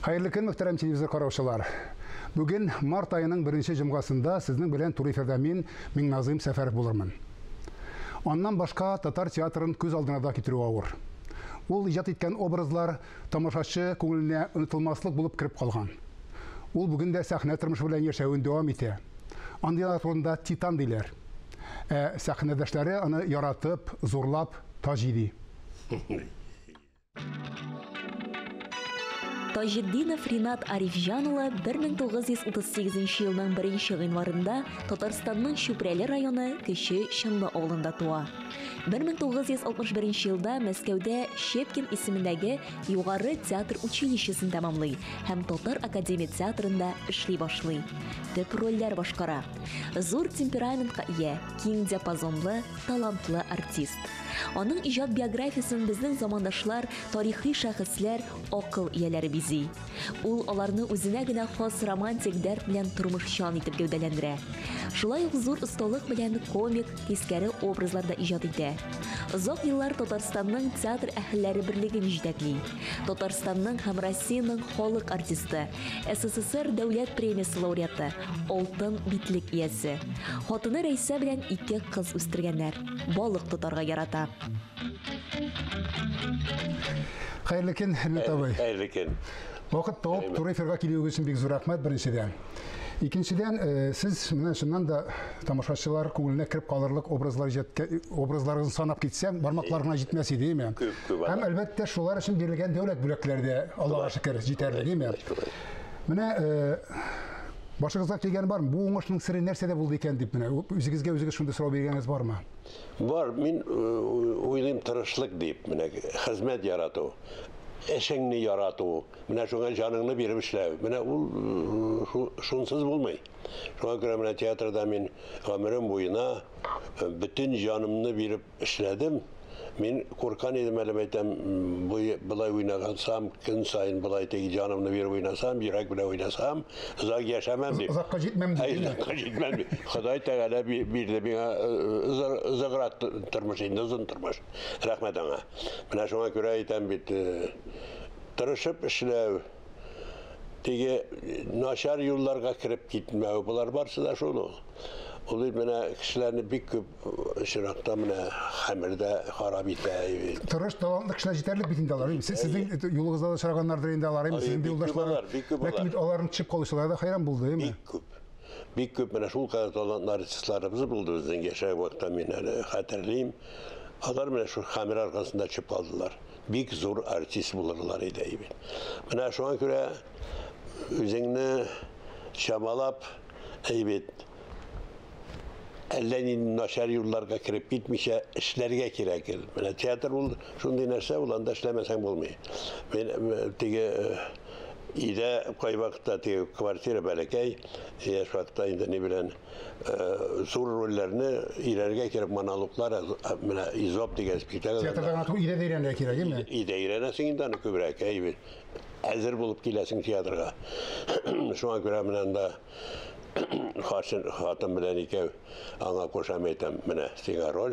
Hayırlı gün muhterem televizor караучылар. Bugün Mart ayının birinci cumgasında sizin bilen Tur efirde Minnazim Seferov bulurman. Ondan başka Tatar teatrın göz aldına da getiriyor ağır. Ул ijat etken obrazlar tamaşaçı көңеліне unutulmaslık bulup kirip kalgan. Ул bugün de sahne tırmış bilen yaşayın devam ete. Andiyar turunda Titan deyler. Sahnedeşleri onu yaratıp, zorlap, tacidi. Tajdinov Ринат Арифжанұлы 1938 жылның 1 январында Татарстанның Шүпрәле районы Кіші Шынлы ауылында туа. 1961 жылда Мәскәүдә Щепкин исемендәге югары театр училищесын тәмамлый һәм Татар академия театрында эшли башлый. Төп рольләр башкара. Зур темпераментка ия, киң диапазонлы, талантлы артист. Оның ижад биографиясын безнең замандашлар, тарихи шәхесләр, акыл ияләре бизи. Ул аларны үзенә генә хас романтик дәрт белән тормышчан итеп гәүдәләндерә. Шулай ук зур осталык белән комик, тискәре образларда ижад итә. Озак еллар Татарстанның театр әһелләре берлеген җитәкли. Татарстанның һәм Россиянең халык артисты, СССР дәүләт премиясе лауреаты, алтын битлек иясе. Хатыны Рәйсә белән 2 кыз үстергәннәр. Балык тотарга ярата. Hayırlı gün Hürmet abay. Hayırlı gün. Vakit taup Tur efirga keliyoruz için bir rahmet birinciden. İkinciden siz şundan da tamaşaçılar көңеліне kirip kalırlık obrazlarınızı sanap gitsem barmaklarına gitmesi değil mi? Hem elbette şular için verilgen devlet bülekleri Allah'a şükür yeterli değil mi? Mine başınızda kelgen var mı? Bu oңышның sırrı nerede buldu eken deyip mine özünüzge şunda soru bergeniz var mı? Var, min oylayım tırışlık deyip mine hizmet yaratı. Eşeğini yaratı, mine şuna canını verip işlev, mine şunsuz bulmay. Şuna göre mine tiyatroda min ömrüm boyuna bütün canımını verip işledim. Min korkan edim elemeytem, bulay oynasam, gün sayın bulay teki canımını verip oynasam, yürek bile oynasam, uzak yaşamam deyip. Uzakka gitmem deyip. Uzakka gitmem deyip. Xuday Teala bir de bana ızıqrat tırmış, indi uzun tırmış. Rahmet ona. Mine şuna göre etem bit, tırışıp işlev. Tege naşar yollarga kirip gitmev, bular varsa da şunu. Olur bana kişilerini bir küp şırakta bana hamirde harabite. Tırış talantlı kişiler yeterli bitinde alar. Sizin yolunuzda da şırakanlardır indi alar. Sizin de yoldaşlar. Lakin onların çıp konuşuları da hayran buldu değil mi? Bir küp bana şul kadar talantlı artistlarımızı buldu bizden geçen vakti ben hatırlayayım. Onlar bana şu hamir arkasında çıp aldılar. Bir zor artist bulurlar ideyim. Bana şu an göre üzerine şamalap evet. Ellenin naşar yollarga kirip gitmişe işlerge kirek. Bana tiyatr oldu. Şunu dinlerse ulan da işlemesen olmuyor. Ben tege ide koy vakta tege kvartira belekey yaş vakta inde ne bilen zor rollerini ilerge kirip monologlar bana izop tege spektakl. Tiyatrdan atı ide değerine kirek değil mi? İde iğrenesin de kübrek evet. Hazır bulup gilesin tiyatroga. Şu an göre bana da Hatım bilen ikev ana koşam etem mene siga rol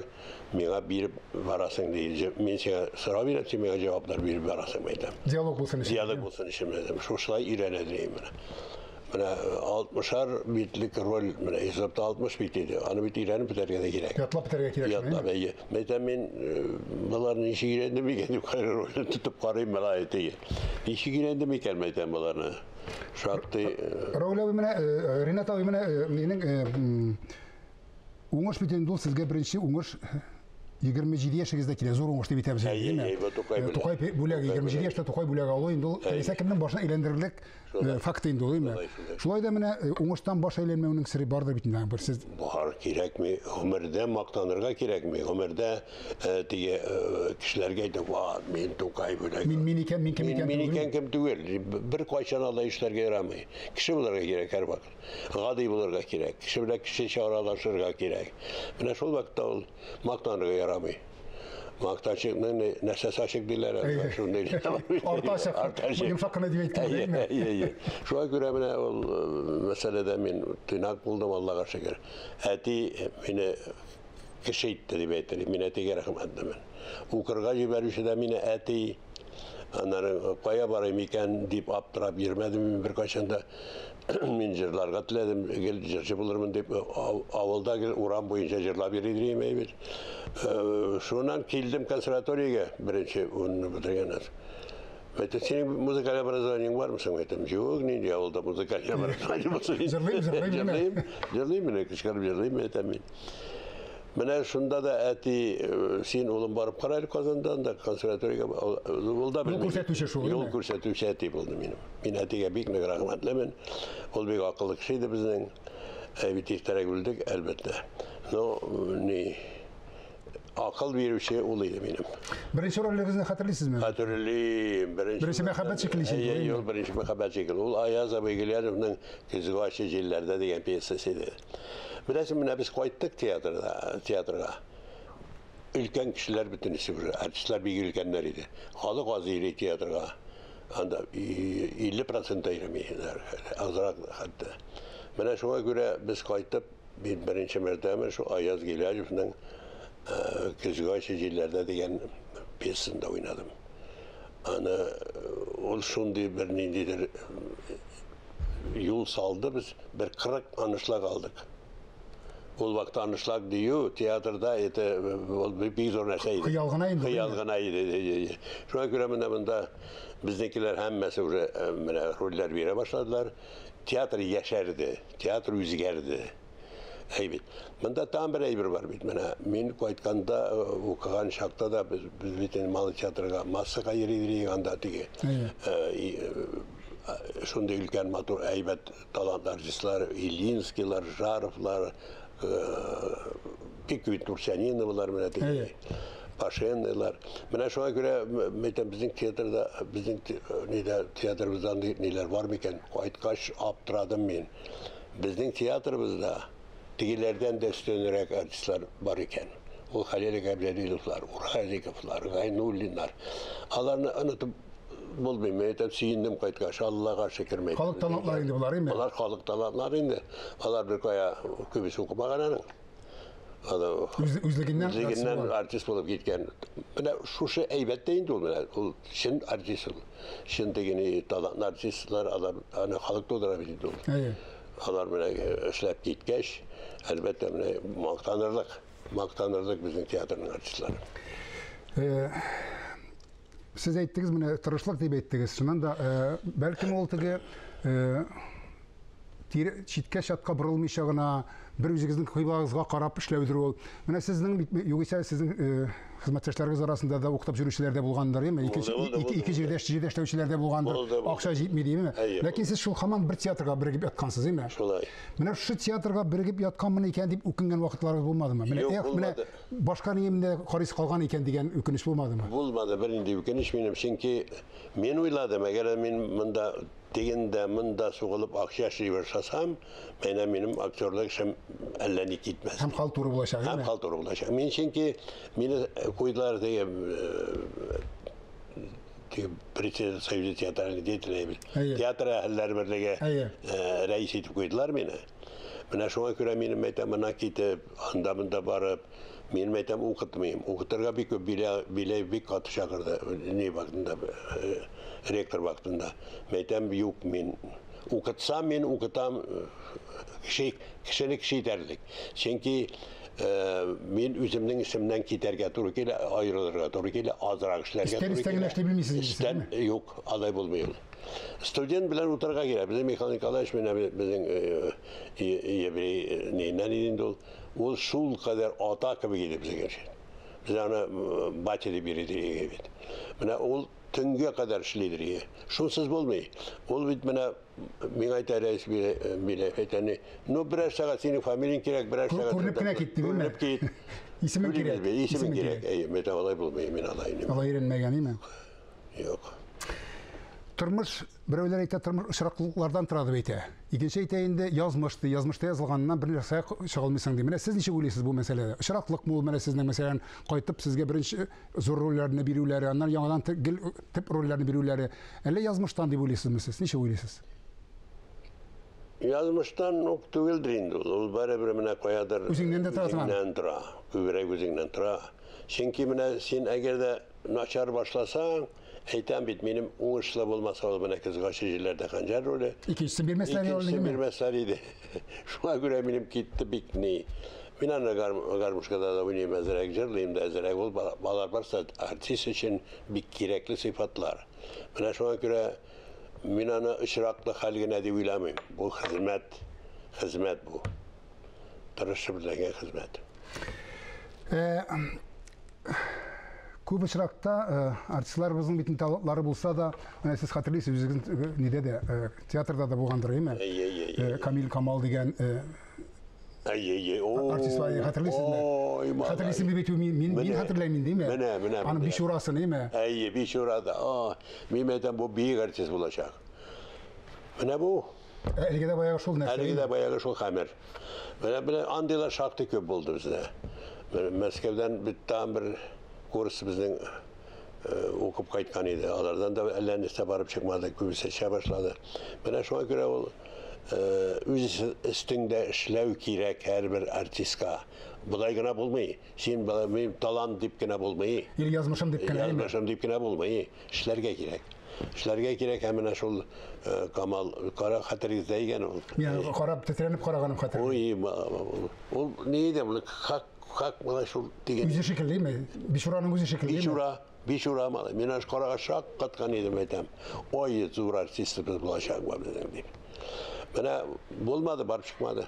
mena bir varasın değil men siga sıra verip mena cevaplar bir varasın etem Diyalog bulsun işim. Diyalog bulsun işim dedim şu şulay iğrenedeyim mene 60'ar bitlik rol mene hesapta 60 bitiydi anı bit iğrenip biterge de gerek Yatlap biterge gerek Yatlap iyi men bunların işi iğrendi mi gelip karı rolü tutup karayım melayeti işi iğrendi mi gelmeyden bunlarını Şartı. Raul abi mene Renat abi mene oңыш biten dul sizge birinci oңыш 27 yaşınızda kile zor oңыш deyip bitemiz değil mi? Tokay bulag 27 yaşta Tokay bulag alıyor indi. Esa kimden başına eğlendirildik faktı indi değil mi? Şulay da mene oңыштан baş eğlenmenin sırrı bardır bitinden bir siz. Bahar kirek mi? Ömürde maktanırga kirek mi? Ömürde diye kişilerge de var. Min Tokay bulag. Min kim değil. Bir kaçan Allah işlerge yaramıyor. Kişi bularga kirek her vakit. Gadi bularga kirek. Kişi bularga kişi çağrılaşırga kirek. Mene şol vakta ol maktanırga yaramıyor. Maktaçık'ın nesas açık diller şunu değil. Artaşık. Yumuşak kına diye değil mi? Şu an göre bana o meselede ben tünak buldum Allah'a şükür. Eti beni kişi itti diye ettim. Mine eti gerekmedi ben. Ukarga jiberişte mine eti Onların koya barayım iken deyip aptırap yirmedim bir kaçında men jırlarga tiledim gel jırçı bulurmun deyip avulda gel uran boyunca jırlap yedireyim eybil. Şundan kildim konservatoriyaga birinci onu bitirgenler. Aytdim, senin müzikal образованиең var mısın? Aytdim, yok, neydi avulda müzikal образованием olsun. Jırlayım mı? Kışkarıp jırlayım aytdim men. Mene şunda da eti sen oğlum barıp karaylı kazandan da konservatoriyaga olda Yol ko'rsatuvchi shu, yol ko'rsatuvchi eti bo'ldi menim. Men etiga bek rahmatliman. Ol bek aqlli kishi edi bizning. Bitirterek bildik elbette. No ne akıl beruvchi ol edi menim. Birinchi rolleringizni xatirlaysizmi? Hatırlayayım. Birinchi Muhabbat şekli şey. Yol birinchi Muhabbat şekli. Ol Ayaz Abeygelyadovning Kızıgaşı jillerde degan piyesasi edi. Bilasizmi, mene biz qaytdik teatrga. Ülken kişiler bütün isi bir, artistler bir ülkenler idi. Halık az iri teatrga. Anda 50% ayırmayınlar. Azrak hatta. Mene şuna göre biz qayttık birinci mertebe şu Ayaz Gelyadovning Kızıgaşı jillerde degan piyesinde oynadım. Ana ol şunday bir nindidir yol saldı biz bir 40 anışla kaldık. Ol vakti anışlak diyor teatrda ete bir zor nerseydi. Kıyalgınaydı. Şuna göre bunda bizdekiler hemmesi roller vere başladılar. Tiyatr yaşardı, tiyatr yüzgerdi. Evet. Bunda tam bir eybir var bit. Men qaytkanda okugan şakta da biz bütün malı teatrga massaga yeridiriy anda tigi. Şunda ülken matur eybet talantlarcıslar, İlyinskiler, Jarovlar, Pikvit Turçaninovlar mene tigi. Paşenler. Mene şuna göre bizim teatrda bizim teatrımızdan neler var mıken qaytkaş aptıradım men. Bizim teatrımızda digilerden destenerek artistler var iken. O Halil Gabriel'ler, Urhazikovlar, Gaynullinler. Alarını anlatıp bulmayayım. Meğetem siyindim kayıtkaş. Allah'a şeker meydim. Kalık talantlar indi bunlar değil mi? Onlar kalık talantlar indi. Onlar bir kaya kübüsü okumağananın. Üzleginden artist olup gitken. Şu şey eybette indi olmalı. Şimdi artist ol. Şimdi yine talantlar artistler kalık doldurabildi oldu. Alar bana işlep gitkeş, elbette maktanırdık bizim tiyatronun artistleri. Siz ayttınız mene tırışlık deyip ayttınız. Şundan da belki oldu ki çitke şatka bırılmayışağına bir yüzünüzün kıybağınızga qarap işlevdir ol. Mene sizin yoksa sizin hizmetçileriniz arasında da okutup jürüşçilerde bulganlar değil mi? İki jirdeştevçilerde bulganlar. Akşa jitmedi değil mi? Lakin siz şu hamam bir tiyatrga birigip yatkansız değil mi? Şolay. Mene şu tiyatrga birigip yatkanmını iken deyip öküngen vakitlarınız bulmadı mı? Mene başka neyimde karısı kalgan iken degen ökünüş bulmadı mı? Bulmadı. Birinde ökünüş benim. Çünkü men oyladım. Eğer men mında degende mında soğulup akşaşı versasam benim aktörlük işim ellenip gitmez. Hem kalturu bulaşar değil mi? Hem kalturu bulaşar. Men çünkü beni koydular diye British Sovyet tiyatrını deytiler. Tiyatr ahiller birliğe reis etip koydular beni. Bana şuna göre benim metemana gidip andamında barıp benim metem okutmayayım. Okuturga bir köp bile bir katı şakırdı. Ne vaktinde rektör vaktinde. Metem yok men. Okutsam men okutam kişilik şey derdik. Çünkü men özümden isimden giderge doğru gele ayrılırga doğru gele azrak işlerge doğru gele. İster bilmiyorsunuz değil mi? Yok aday bulmayalım. Student bilen oturga gele. Bizim mekanikala bizim neyden edindi ol şul kadar ata gibi gidip bize gelişi. Biz ona bahçede biri diye evet. Bana ol tüngüye kadar işleydir. Şunsuz bulmayı. Ol bit bana min ayta reis bile eteni. No birer saat senin familyen kirek birer saat. Kurnepkine gitti değil mi? Kurnep git. İsmin kirek. İsmin kirek. Meta alay bulmayı min alayını. Alay erinmegen değil mi? Yok. Turmuş, bireyler ayta turmuş ışıraklıklardan turadı beyte. İkinci aytayında yazmışta yazılganından bir narsa şağılmıyorsun diye. Mene siz neçe oylaysiz bu meselede? Işıraklık mı mene sizden mesela qaytıp sizge birinci zor rollerini biriyleri, ondan yanıdan tip rollerini biriyleri. Elle yazmıştan diye oylaysiz mi siz? Neçe oylaysiz? Yazmıştan ok tügüldür indi. Ol bari bir mene koyadır. Üzünden de taratıman. Üzünden tıra. Üverek üzünden tıra. Çünkü mene sen eğer de naçar başlasan Eyten bit benim uğuşla olmasa ol bana kız kaçıcılarda kancar rolü. İkincisi bir mesele oldu İkincisi değil bir mi? meseleydi. Şuna göre benim gitti bikni. Minanla garmış kadar da oynayayım ezerek cırlayayım da ezerek ol balar varsa artist için bir gerekli sıfatlar. Bana şuna göre Minan'ı ışıraklı halgine de uylamayayım. Bu hizmet bu. Tırışıp bilegen hizmet. Көп очракта артистларыбыздың бит талантлары булса да, менә сез хәтерлисез, үзегез нидә дә театрда да булгандыр, әйме? Камил Камал дигән артист бар, хәтерлисезме? Хәтерлисезме бит мин хәтерләмим, диме? Менә. Аның бишурасын, әйме? Әйе, бишурада. Мимәдән бу бийик артист булачак. Менә бу. Әлегә дә баягы шул нәрсә. Әлегә дә баягы шул хәмер. Менә андыйлар шактый күп булды бездә. Мәскәүдән биттән бер kurs bizden okup kayıtkan idi. Alardan da ellerinde barıp çıkmadı. Kübüse başladı. Bana şuna göre o üz üstünde işlev kirek her bir artistka. Bulay gına bulmayı. Şimdi benim talant dip gına bulmayı. İl yazmışım dip gına. Yazmışım dip gına bulmayı. İşlerge kirek. İşlerge kirek hemen şol Kamal kara hatırızdayken o. Yani karab titrenip karaganım hatırı. O neydi bunu? Hak bana şu diyen. Yüzü şekil değil mi? Bişuranın yüzü şekil değil mi? Bişura malı. Minaş karağa şak katkan edim etem. Oy zor artistimiz bulaşak var dedim deyip. Bana bulmadı, barıp çıkmadı.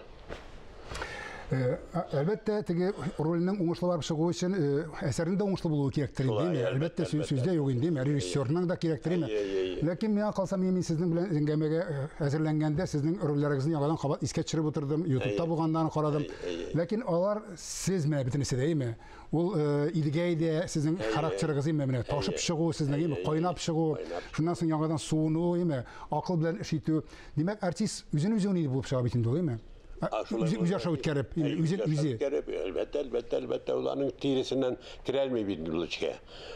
Elbette tege rolünün uğuşlu barıp çıkığı için eserinin de uğuşlu bulduğu gerektirir değil mi? Elbette sözde yok değil mi? Rejissörünün de gerektirir mi? Lakin ben kalsam yemin sizin bilen zengemege hazırlanganda sizin rollerinizin yağdan kabat isket çırıp oturdum. YouTube'da bulgandan karadım. Lakin onlar siz mi bitinisi değil mi? Ol ilgeyde sizin karakteriniz mi mene? Taşıp çıkığı sizin değil mi? Kaynap çıkığı. Şundan sonra yağdan suunu değil mi? Akıl bilen işitiyor. Demek artist üzünü bulup çıkıp bitin değil mi? Üz yaşa ütkerip, elbette onların tirisinden kirelmeyi bildirilmişke.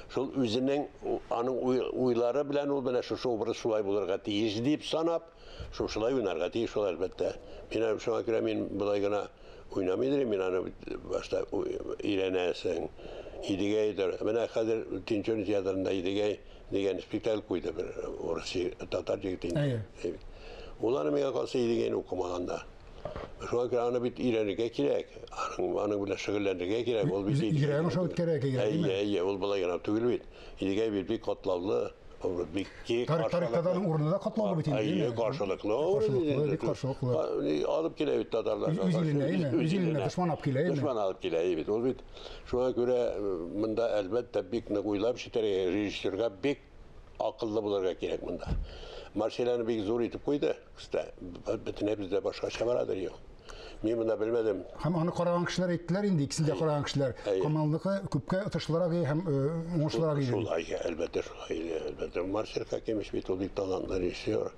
Şol üzünün anın uyları bilen ol bana şu obraz sulay bularga tiyiz deyip sanap, şu sulay oynarga tiyiz ol elbette. Mina şuna göre min bulaygana oynamaydır, mina başta İrenesin, İdigeydir. Mina kadir Tinçön tiyatrında İdigey degen spektakl koydu bir orası Tatarca gittiğinde. Onların mega kalsa İdigey'ini okumaganda. Şu an kırağına bir İran'ı kirek, anın bile şıkırlarını kirek, ol bir şey. İran'ı şıkır kirek, değil mi? Ol bala yana tügül bit. İdigay bir katlavlı, bir ki Tariktadanın uğrunda da katlavlı bitin, değil mi? Karşılıklı. Karşılıklı. Alıp kile bit Tatarlar. Üzülüne, değil mi? Üzülüne, düşman alıp kile, değil mi? Düşman alıp kile, bit. Ol bit. Şuna göre, bunda elbette bir ne koyulab şeyleri, rejissörga bir akıllı bularga gerek bunda. Marşelanı bir zor itip koydu. İşte bütün hepsi başka şamaradır yok. Ben bunu bilmedim. Hem onu karagan kişiler ettiler indi, ikisini de karagan kişiler. Kamallıkı küpke atışlara giy, hem oğuşlara giy. Şulay, elbette. Marşel kakemiş bir tolik talanları istiyor.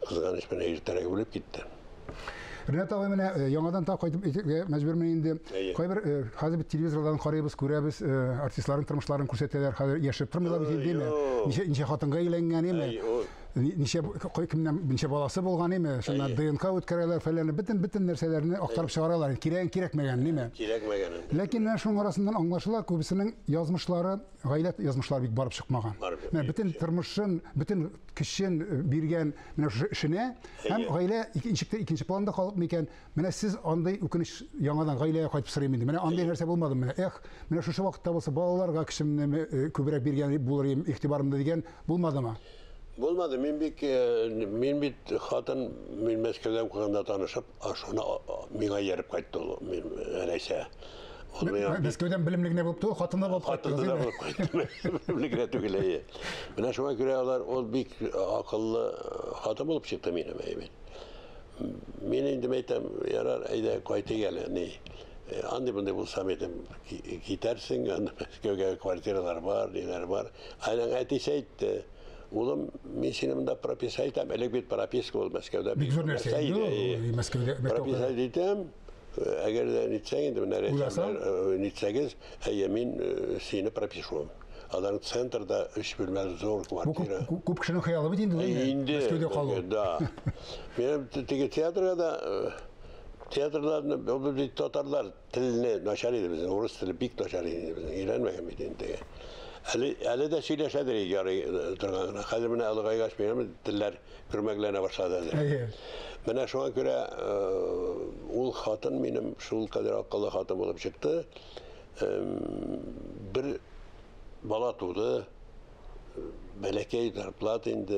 Kızganış beni eğitirerek bulup gitti. Rinat abi mene yangadan ta kayıp mecbur men indi. Kayber hazır bir televizordan karayız, görüyoruz artistlerin tırmışlarını kursettiler. Hazır yaşayıp tırmıyorlar değil mi? Nice hatınga eğlengen mi? Nice kimden balası bolgan mi? Şuna DNK ötkereler falan bütün derslerini aktarıp çıkarıyorlar. Kirekmegen değil mi? Kirekmegen. Lakin ben şunun arasından anlaşılar kubisinin yazmışları gayret yazmışlar bir barıp çıkmagan. Bütün tırmışın, bütün kişinin birgen işine hem gayle ikinci planda kalıp mıken mene siz anday ukuniş yangadan gayleye kayıp sırayım indi. Mene anday nerse bulmadım mene. Mene şu vakitte olsa bağlar kişimle kübrek birgen bulayım ihtibarımda diyen bulmadı mı? Bulmadı. Min bir hatın min Meskev'den kuyanda tanışıp aşağına mina yerip kayıttı o neyse. Meskev'den bilimlikine bulup da hatında bulup kayıttı. Hatında bulup kayıttı. Bilimlikine tüküleyi. Bana şuna göre o bir akıllı hatım olup çıktı mine meymin. Mine indimeytem yarar eyde kayıtı gelen. Andi bunda bulsam edim gidersin. Meskev'e kvartiralar var, neler var. Aynen etişeydi. Oğlum, ben sinemde propisaydım, elbet propisk ol Meskev'de. Bir güzel nerseydi, Meskev'de. Propisaydım, eğer de nitseydim, nitsegiz, yemin sine propisum. Adanın centerda iş bilmez zor kvartira. Bu kişinin hayali mi değil mi? İndi, da. Benim tiyatrolarda Tatarlar tilini naşarıydı bizim, Rus tili bik naşarıydı bizim, iğrenmeyen bir dinde. Әле дә сөйләшәдер ярый торган. Хәзер менә алыгай гашмыймы, телләр күрмәкләнә башлады. Менә шуңа күрә ул хатын минем шул кадәр акыллы хатын булып чыкты. Бер бала туды. Бәләкәй зарплата инде,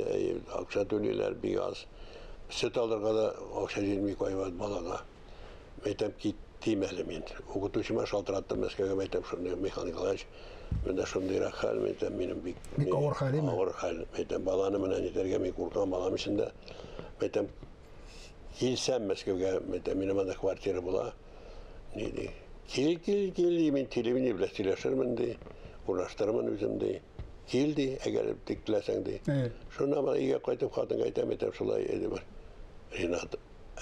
акча түлиләр бик аз. Сөт алырга да акча җитми куйбат балага. Мәйтәм киттем әле мин. Укытучыма шалтыраттым Мәскәүгә, мәйтәм шундый механикалар. Менә шундый хәл, мәйтәм минем бик авыр хәлме? Авыр хәл. Мәйтәм баланы менә нитәргә мин куркам балам өчендә. Мәйтәм килсәм Мәскәүгә, мәйтәм минем анда квартира була. Ниди? Кил, мин телевидение белән сөйләшермен ди. Ураштырмын үзем ди. Килди, әгәр тикләсәң ди. Шуна бала өйгә кайтып хатынга әйтәм, шулай иде бар. Ринат,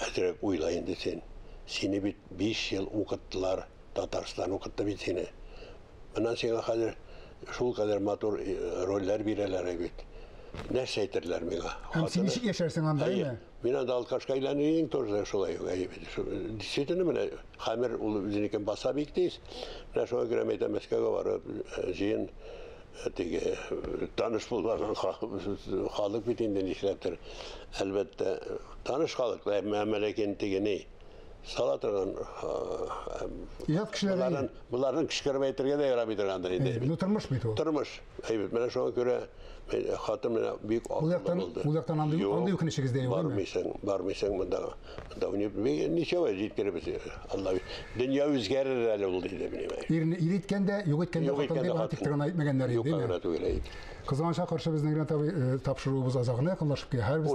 әзрәк уйла инде син. Сине бит 5 ел укыттылар, Татарстан укытты бит сине. Менә сиңа хәзер шул кадәр матур рольләр бирәләр бит. Нәрсә әйтерләр миңа? Һәм син ничек яшәрсең анда, әйме? Мин анда алкашка әйләнүең тоже шулай. Действительно, менә Хамер ул үзенекен баса бик тиз. Менә шуңа күрә әйтәм, Мәскәүгә барып, җыен теге таныш булган халык бит инде нишләптер. Әлбәттә, таныш халык, мәмләкәт теге ни? Сала торган Ят кешеләр. Буларның кишкәреп әйтергә дә ярап торгандыр инде. Ну тормыш бит ул. Тормыш. Әйбәт, менә шуңа күрә хатын менә бик акыллы булды. Ул яктан андый үкенечегез дә юк. Бармыйсың монда. Монда ничего җиткеребез. Алла дөнья үзгәрер әле ул диде минем. Ир иткәндә, юк иткәндә хатын дип аңа тиктергән әйтмәгәннәр иде. Юк, гына түгел әйт. Кызганча каршы безнең генә тапшыруыбыз азагына якынлашып килә. Һәрбез.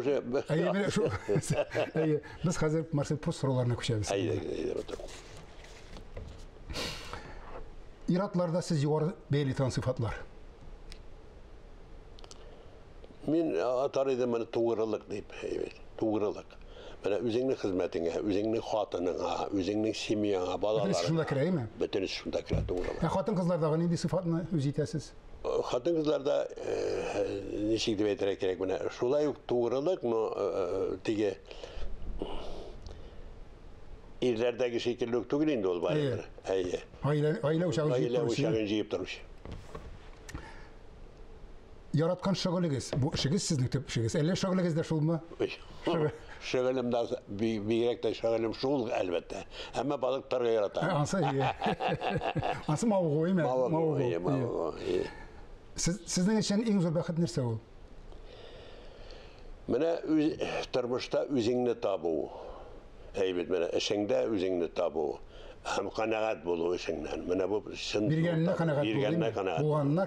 Әйе, шу. Әйе, без хәзер Марсель Пруст сорауларына күчәбез. Иратларда сез югары бәйле торган сыйфатлар. Мин атар идем менә тугрылык дип, әйбәт. Тугрылык. Менә үзеңнең хезмәтеңә, үзеңнең хатыныңа, үзеңнең семьяңа, балаларыңа. Шунда керәме? Бөтен шунда керә тугрылык. Хатын кызлардагы нинди сыйфатны үз итәсез? Хатын кызларда ничек дип әйтергә кирәк менә шулай ук тугрылык, но теге ирләрдәге шикелле түгел инде ул бар. Әйе. Аилә ушагын җыеп торучы. Яраткан шөгылегез, бу эшегез сезнең төп эшегез. Әллә шөгылегез дә шулмы? Шөгылем дә бигрәк тә шөгылем шул әлбәттә. Әмма балыктарга ярата. Ансы мавыгы име? Мавыгы. Сезнең өчен иң зур бәхет нәрсә ул? Менә тормышта үзеңне табу. Әйбәт менә эшеңдә үзеңне табу. Һәм канәгать булу эшеңнән. Менә бу чын. Биргәнне канәгать булу.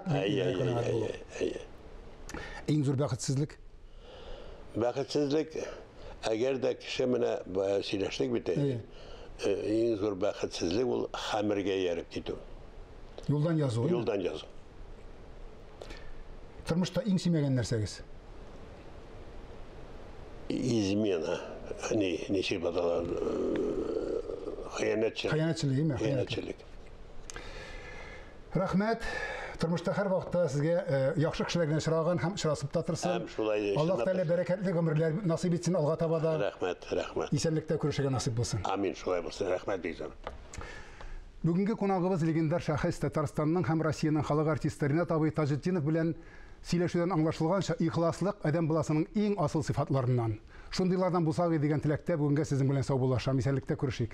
Иң зур бәхетсезлек? Бәхетсезлек, әгәр дә кеше менә сөйләштек бит. Иң зур бәхетсезлек ул хәмергә ярып китү. Юлдан язу. Юлдан язу. Тормышта иң сөймәгән нәрсәгез? Измена. Ничек баталар? Хыянәтчелек. Рәхмәт. Тормышта һәр вакытта сезгә яхшы кешеләргә очраган һәм очрашып та торсын. Аллаһ Тәгалә бәрәкәтле гомерләр насыйп итсен алга таба да. Рәхмәт. Исәнлектә күрешергә насыйп булсын. Амин, шулай булсын. Рәхмәт бизәр. Бүгенге кунагыбыз легендар шәхес Татарстанның һәм Россиянең халык артисты Ринат абый Таҗетдинов белән сөйләшүдән аңлашылганча, ихласлык адәм баласының иң асыл сыйфатларыннан. Шундыйлардан булсагыз дигән теләктә бүгенгә сезнең белән саубуллашам. Исәнлектә күрешик.